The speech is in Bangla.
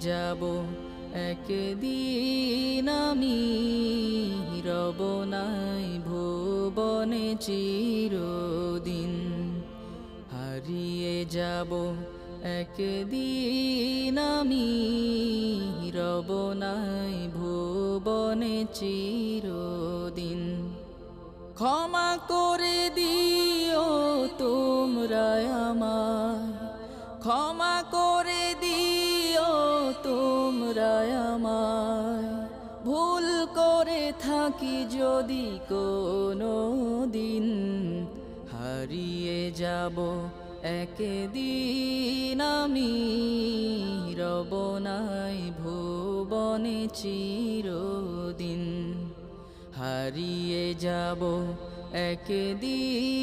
যাব একদিন আমি, রব নাই ভুবনে চিরদিন। হারিয়ে যাব একদিন আমি, রব নাই ভুবনে চিরদিন। ক্ষমা করে দিও তোমরা আমায়, ক্ষমা করে দিও তোমরা আমায়, ভুল করে থাকি যদি কোনো দিন। হারিয়ে যাব একদিন আমি, রব নাই ভুবনে চিরদিন। হারিয়ে যাব একদিন।